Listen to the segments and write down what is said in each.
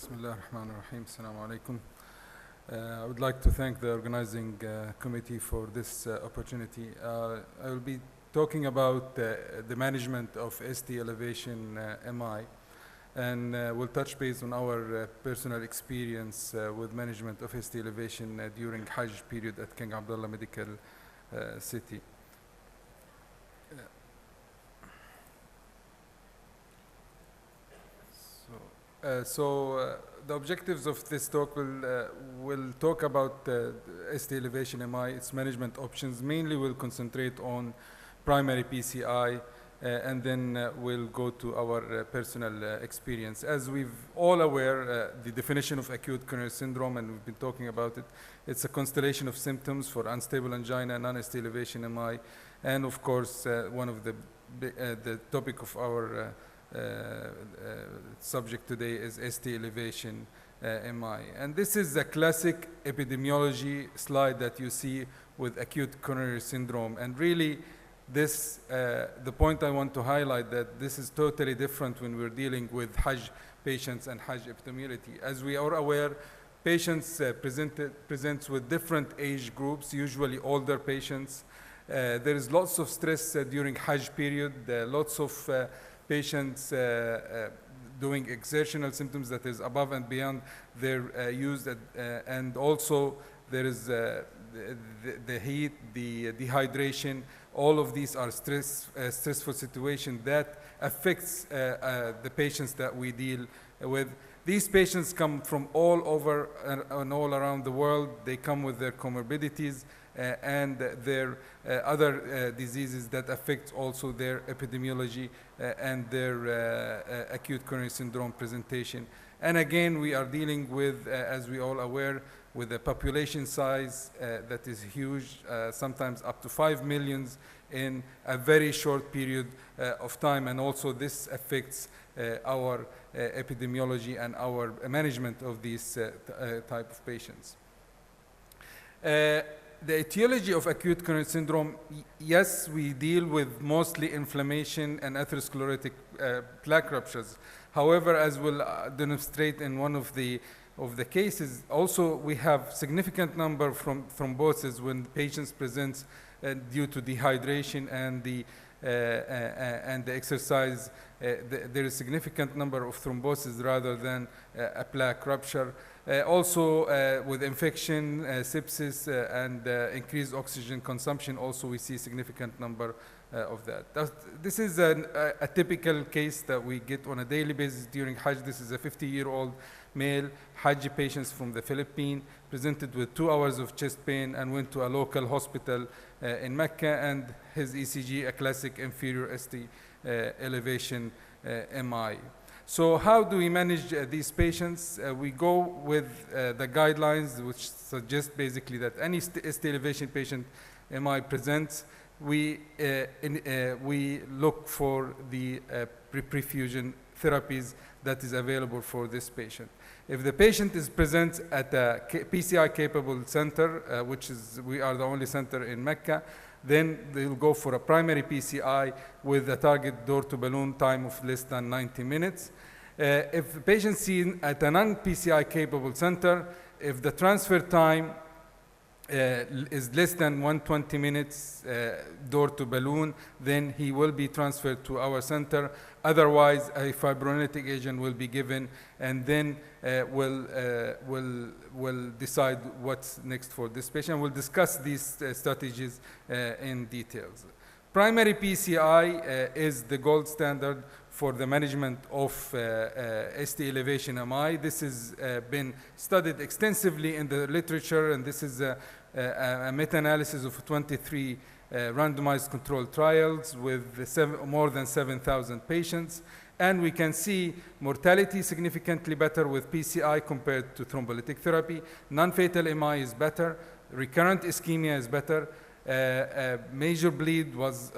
Bismillah ar-Rahman ar-Rahim. Assalamu alaikum. I would like to thank the organizing committee for this opportunity. I will be talking about the management of ST elevation MI, and we'll touch base on our personal experience with management of ST elevation during Hajj period at King Abdullah Medical City. The objectives of this talk will talk about ST elevation MI, its management options. Mainly we'll concentrate on primary PCI, and then we'll go to our personal experience. As we've all aware, the definition of acute coronary syndrome, and we've been talking about it, it's a constellation of symptoms for unstable angina, non-ST elevation MI, and of course, one of the topic of our subject today is ST elevation MI. And this is a classic epidemiology slide that you see with acute coronary syndrome. And really, this, the point I want to highlight that this is totally different when we're dealing with Hajj patients and Hajj epidemiology. As we are aware, patients presents with different age groups, usually older patients. There is lots of stress during Hajj period, lots of patients doing exertional symptoms that is above and beyond their use, and also there is the heat, the dehydration. All of these are stressful situations that affects the patients that we deal with. These patients come from all over and all around the world. They come with their comorbidities and their other diseases that affect also their epidemiology and their acute coronary syndrome presentation. And again, we are dealing with, as we all aware, with a population size that is huge, sometimes up to 5 million in a very short period of time. And also this affects our epidemiology and our management of these type of patients. The etiology of acute coronary syndrome, yes, we deal with mostly inflammation and atherosclerotic plaque ruptures. However, as we'll demonstrate in one of the cases, also we have significant number from thrombosis when the patients present due to dehydration and the exercise. There is significant number of thrombosis rather than a plaque rupture. Also with infection, sepsis, and increased oxygen consumption, also we see significant number of that. This is a typical case that we get on a daily basis during Hajj. This is a 50-year-old male Hajj patient from the Philippines, presented with 2 hours of chest pain and went to a local hospital in Mecca, and his ECG, a classic inferior ST elevation MI. So how do we manage these patients? We go with the guidelines, which suggest basically that any ST elevation patient MI presents, we look for the preperfusion therapies that is available for this patient. If the patient is present at a PCI capable center, which is, we are the only center in Mecca, then they'll go for a primary PCI with a target door to balloon time of less than 90 minutes. If the patient seen at a non-PCI capable center, if the transfer time is less than 120 minutes door to balloon, then he will be transferred to our center. Otherwise, a fibrinolytic agent will be given, and then we'll decide what's next for this patient. We'll discuss these strategies in details. Primary PCI is the gold standard for the management of ST elevation MI. This has been studied extensively in the literature, and this is a meta-analysis of 23 randomized controlled trials with more than 7,000 patients. And we can see mortality significantly better with PCI compared to thrombolytic therapy. Non-fatal MI is better. Recurrent ischemia is better. Major bleed was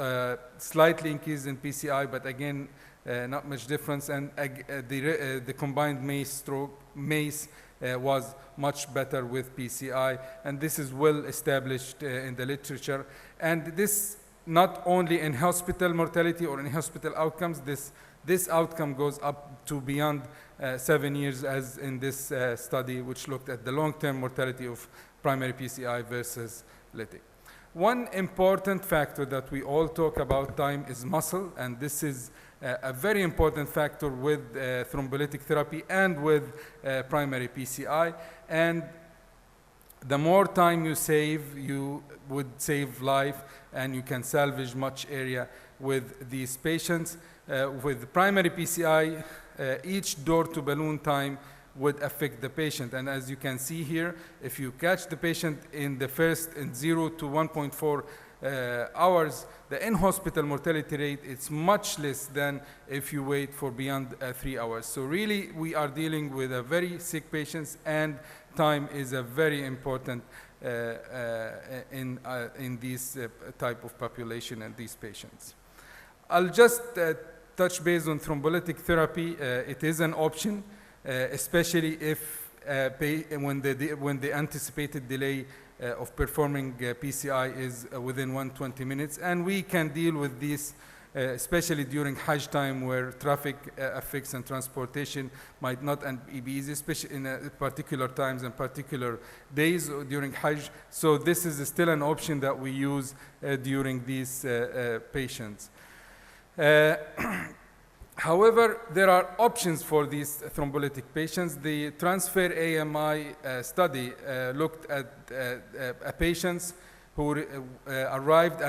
slightly increased in PCI, but again, not much difference. And the combined MACE was much better with PCI. And this is well established in the literature. And this not only in hospital mortality or in hospital outcomes, this this outcome goes up to beyond 7 years, as in this study, which looked at the long-term mortality of primary PCI versus lytic. One important factor that we all talk about time is muscle, and this is a very important factor with thrombolytic therapy and with primary PCI. And the more time you save, you would save life, and you can salvage much area with these patients. With primary PCI, each door to balloon time would affect the patient. And as you can see here, if you catch the patient in 0 to 1.4 hours, the in-hospital mortality rate is much less than if you wait for beyond 3 hours. So really, we are dealing with a very sick patients, and time is a very important in this type of population and these patients. I'll just touch base on thrombolytic therapy. It is an option, especially if when the anticipated delay of performing PCI is within 120 minutes. And we can deal with this, especially during Hajj time, where traffic affects and transportation might not be easy, especially in particular times and particular days during Hajj. So this is still an option that we use during these patients. However, there are options for these thrombolytic patients. The transfer AMI study looked at patients who arrived to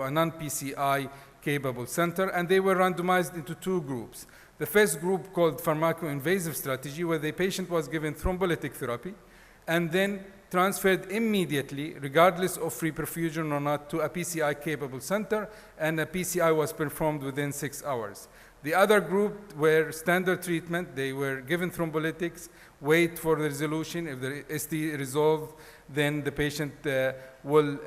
a non-PCI capable center, and they were randomized into 2 groups. The first group, called pharmaco invasive strategy, where the patient was given thrombolytic therapy and then transferred immediately, regardless of free perfusion or not, to a PCI capable center, and a PCI was performed within 6 hours. The other group were standard treatment. They were given thrombolytics, wait for the resolution. If the ST resolved, then the patient will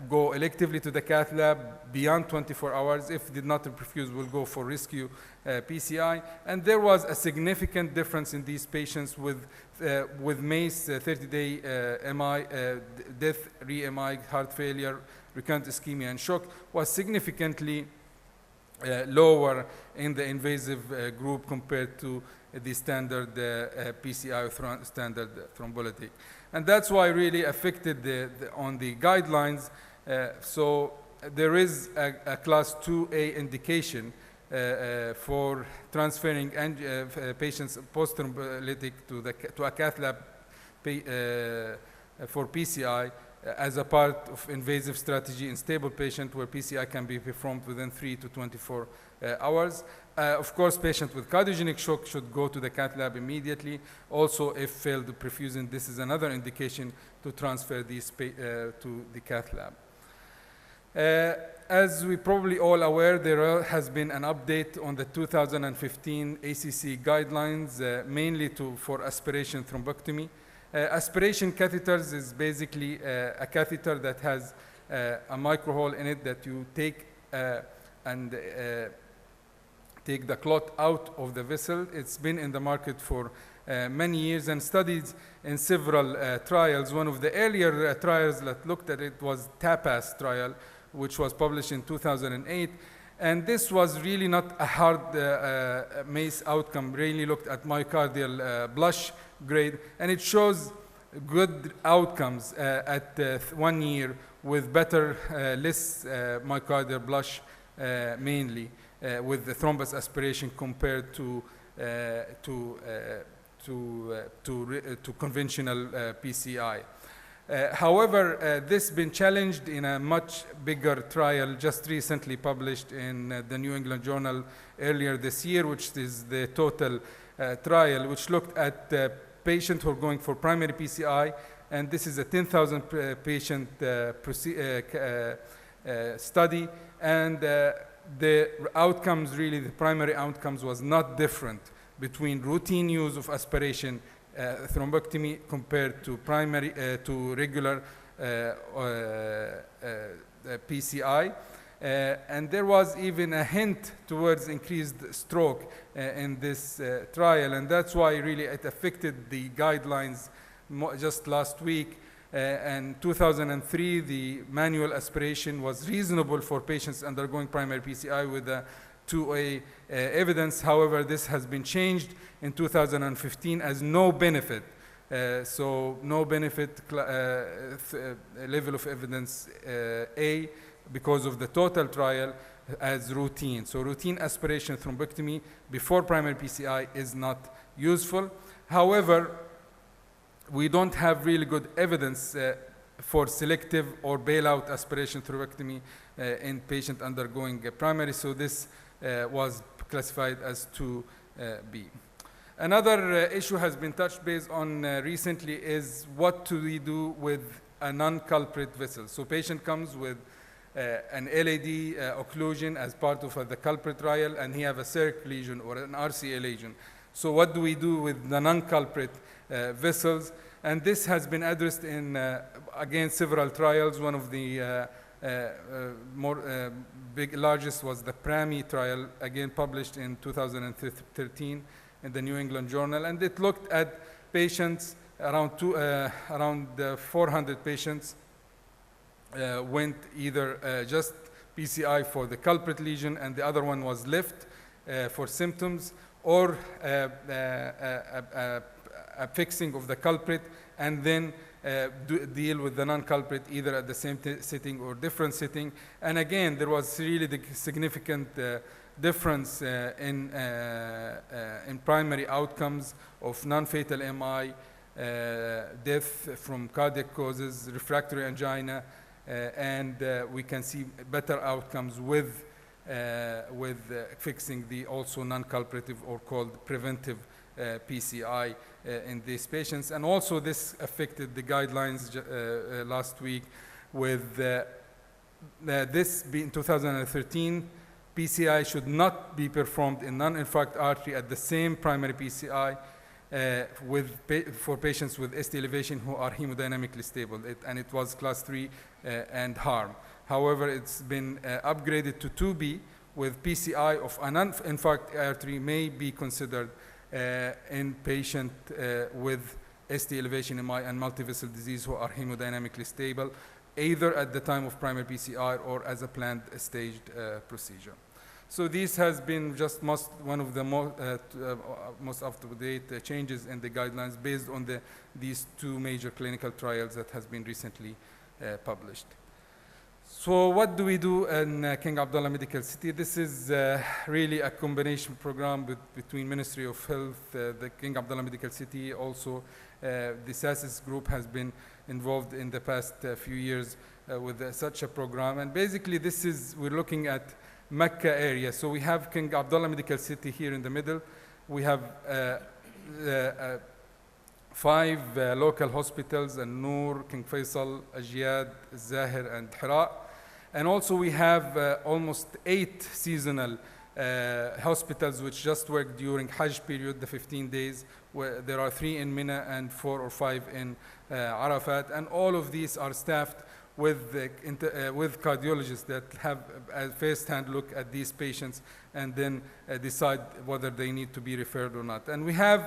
go electively to the cath lab beyond 24 hours. If did not perfuse, will go for rescue PCI. And there was a significant difference in these patients with MACE, 30-day MI, death, re-MI, heart failure, recurrent ischemia, and shock was significantly lower in the invasive group compared to the standard PCI or standard thrombolytic. And that's why really affected on the guidelines. So there is a class 2A indication for transferring patients post-thrombolytic to a cath lab for PCI as a part of invasive strategy in stable patient, where PCI can be performed within 3 to 24 hours. Of course, patients with cardiogenic shock should go to the cath lab immediately. Also, if failed perfusion, this is another indication to transfer these to the cath lab. As we probably all aware, there has been an update on the 2015 ACC guidelines, mainly for aspiration thrombectomy. Aspiration catheters is basically a catheter that has a microhole in it that you take and take the clot out of the vessel. It's been in the market for many years and studied in several trials. One of the earlier trials that looked at it was TAPAS trial, which was published in 2008. And this was really not a hard MACE outcome, really looked at myocardial blush grade, and it shows good outcomes at 1 year with better, less myocardial blush mainly with the thrombus aspiration compared to conventional PCI. However, this has been challenged in a much bigger trial just recently published in the New England Journal earlier this year, which is the total trial, which looked at patients who are going for primary PCI, and this is a 10,000 patient study, and the outcomes, really the primary outcomes, was not different between routine use of aspiration thrombectomy compared to to regular PCI. And there was even a hint towards increased stroke in this trial, and that's why really it affected the guidelines just last week. In 2003, the manual aspiration was reasonable for patients undergoing primary PCI with a 2A evidence. However, this has been changed in 2015 as no benefit. So no benefit level of evidence A because of the total trial as routine. So routine aspiration thrombectomy before primary PCI is not useful. However, we don't have really good evidence for selective or bailout aspiration thrombectomy in patient undergoing primary, so this was classified as 2B. Another issue has been touched base on recently is what do we do with a non-culprit vessel. So patient comes with an LAD occlusion as part of the culprit trial, and he have a CIRC lesion or an RCA lesion. So what do we do with the non-culprit vessels? And this has been addressed in, again, several trials. One of the largest was the PRAMI trial, again published in 2013 in the New England Journal. And it looked at patients, around 400 patients went either just PCI for the culprit lesion, and the other one was left for symptoms, or a fixing of the culprit, and then deal with the non-culprit either at the same sitting or different sitting. And again, there was really the significant difference in primary outcomes of non-fatal MI, death from cardiac causes, refractory angina, and we can see better outcomes with fixing the also non-culprative or called preventive PCI in these patients. And also this affected the guidelines last week with this being 2013, PCI should not be performed in non-infarct artery at the same primary PCI for patients with ST elevation who are hemodynamically stable, and it was class 3 and harm. However, it's been upgraded to 2B with PCI of a non-infarct artery may be considered in patient with ST elevation MI and multivessel disease who are hemodynamically stable, either at the time of primary PCI or as a planned staged procedure. So this has been just one of the most up-to-date changes in the guidelines based on these two major clinical trials that has been recently published. So what do we do in King Abdullah Medical City? This is really a combination program between Ministry of Health, the King Abdullah Medical City, also the SASIS group has been involved in the past few years with such a program. And basically we're looking at Mecca area. So we have King Abdullah Medical City here in the middle. We have 5 local hospitals, Al-Noor, King Faisal, Ajiyad, Zahir, and Hira. And also we have almost 8 seasonal hospitals which just work during Hajj period, the 15 days, where there are 3 in Mina and 4 or 5 in Arafat. And all of these are staffed with cardiologists that have a first-hand look at these patients and then decide whether they need to be referred or not. And we have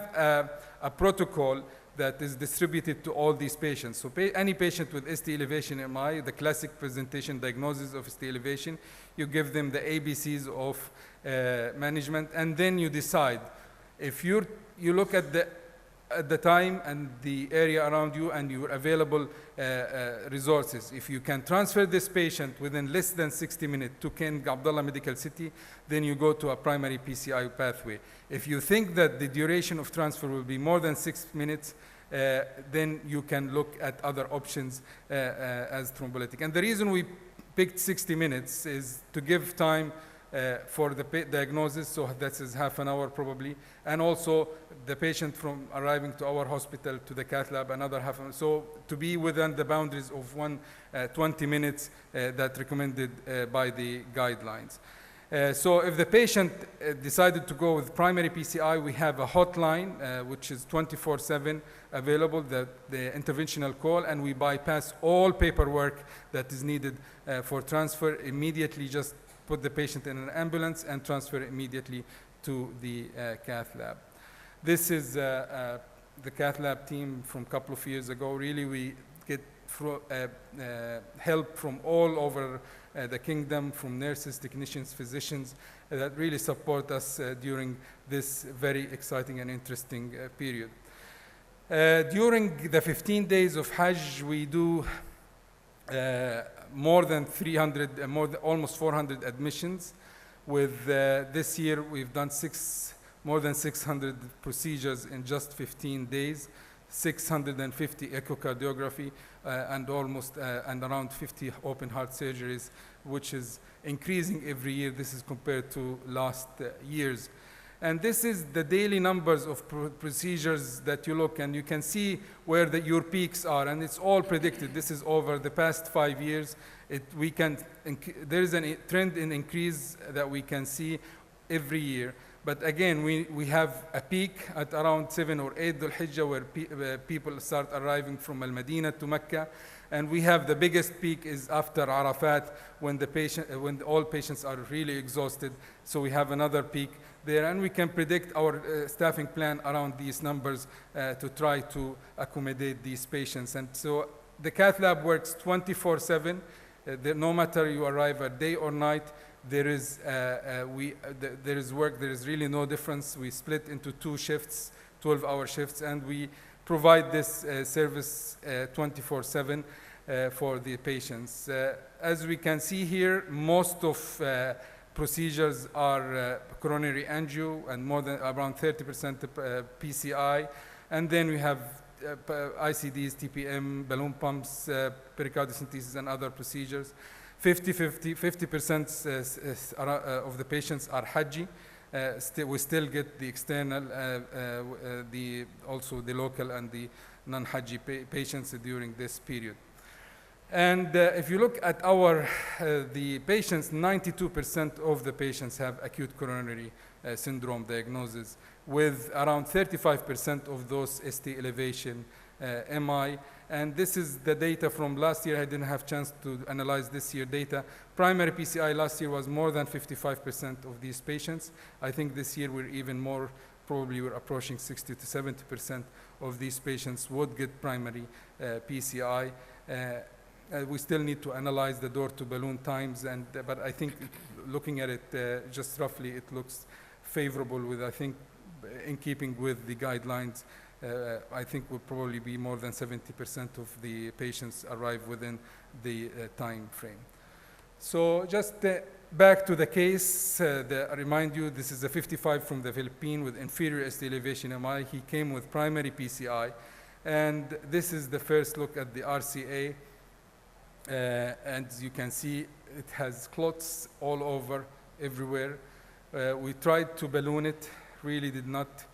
a protocol that is distributed to all these patients. So any patient with ST elevation MI, the classic presentation diagnosis of ST elevation, you give them the ABCs of management, and then you decide. If you look at the time and the area around you and your available resources, if you can transfer this patient within less than 60 minutes to King Abdullah Medical City, then you go to a primary PCI pathway. If you think that the duration of transfer will be more than 6 minutes, then you can look at other options as thrombolytic. And the reason we picked 60 minutes is to give time for the diagnosis, so that is half an hour probably, and also the patient from arriving to our hospital to the cath lab, another half an hour. So to be within the boundaries of 20 minutes that recommended by the guidelines. So if the patient decided to go with primary PCI, we have a hotline which is 24/7 available, the interventional call, and we bypass all paperwork that is needed for transfer. Immediately just put the patient in an ambulance and transfer immediately to the cath lab. This is the cath lab team from a couple of years ago. Really, we get help from all over the kingdom, from nurses, technicians, physicians, that really support us during this very exciting and interesting period. During the 15 days of Hajj, we do more than 300, almost 400 admissions. With this year, we've done more than 600 procedures in just 15 days, 650 echocardiography, and around 50 open heart surgeries, which is increasing every year. This is compared to last years. And this is the daily numbers of procedures that you look, and you can see where your peaks are, and it's all predicted. This is over the past 5 years. There is a trend in increase that we can see every year. But again, we have a peak at around 7 or 8 Dhul Hijjah, where people start arriving from Al-Madinah to Mecca. And we have the biggest peak is after Arafat, when all patients are really exhausted. So we have another peak there, and we can predict our staffing plan around these numbers to try to accommodate these patients. And so the cath lab works 24/7. No matter you arrive at day or night, there is work. There is really no difference. We split into 2 shifts, 12-hour shifts, and we provide this service 24/7 for the patients. As we can see here, most of procedures are coronary angio, and more than around 30% PCI. And then we have ICDs, TPM, balloon pumps, pericardiocentesis, and other procedures. 50% of the patients are Hajji. We still get the external, also the local and the non-Hajji patients during this period. And if you look at the patients, 92% of the patients have acute coronary syndrome diagnosis, with around 35% of those ST elevation MI. And this is the data from last year. I didn't have a chance to analyze this year data. Primary PCI last year was more than 55% of these patients. I think this year we're even more, probably we're approaching 60 to 70% of these patients would get primary PCI. We still need to analyze the door to balloon times, but I think looking at it just roughly, it looks favorable with, I think, in keeping with the guidelines. I think will probably be more than 70% of the patients arrive within the time frame. So just back to the case, I remind you, this is a 55 from the Philippines with inferior ST elevation MI. He came with primary PCI, and this is the first look at the RCA. And as you can see, it has clots all over, everywhere. We tried to balloon it, really did not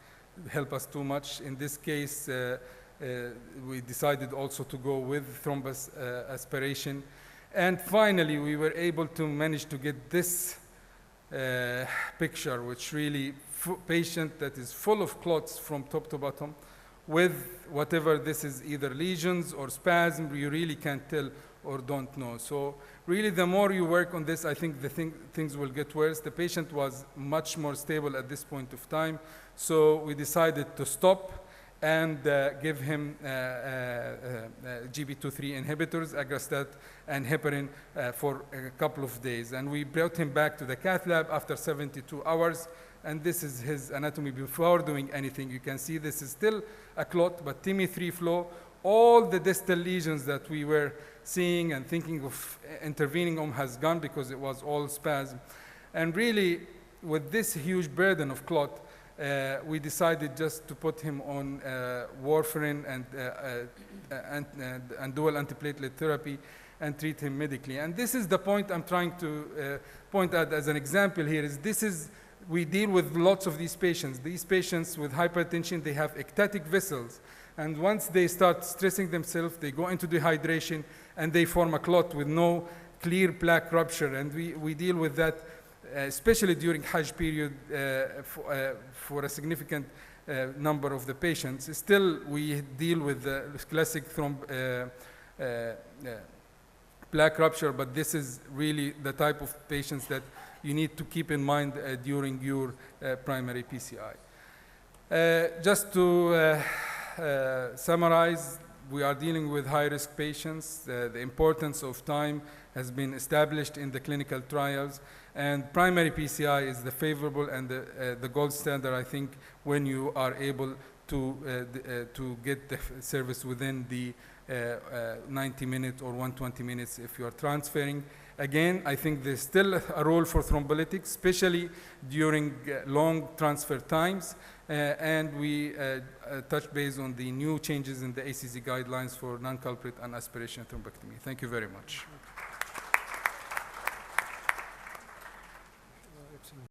help us too much. In this case, we decided also to go with thrombus aspiration. And finally, we were able to manage to get this picture, which really patient that is full of clots from top to bottom, with whatever this is, either lesions or spasm, you really can't tell or don't know. So really, the more you work on this, I think things will get worse. The patient was much more stable at this point of time, so we decided to stop and give him GB23 inhibitors, Aggrastat and heparin, for a couple of days. And we brought him back to the cath lab after 72 hours. And this is his anatomy before doing anything. You can see this is still a clot, but TIMI3 flow, all the distal lesions that we were seeing and thinking of intervening on has gone because it was all spasm. And really, with this huge burden of clot, we decided just to put him on warfarin and dual antiplatelet therapy and treat him medically. And this is the point I'm trying to point out as an example here. We deal with lots of these patients. These patients with hypertension, they have ectatic vessels. And once they start stressing themselves, they go into dehydration, and they form a clot with no clear plaque rupture. And we deal with that, especially during Hajj period, for a significant number of the patients. Still, we deal with the classic plaque rupture, but this is really the type of patients that you need to keep in mind during your primary PCI. Just to summarize, we are dealing with high-risk patients. The importance of time has been established in the clinical trials, and primary PCI is the favorable and the gold standard, I think, when you are able to get the service within the 90 minutes or 120 minutes if you are transferring. Again, I think there's still a role for thrombolytics, especially during long transfer times. And we touch base on the new changes in the ACC guidelines for non-culprit and aspiration thrombectomy. Thank you very much.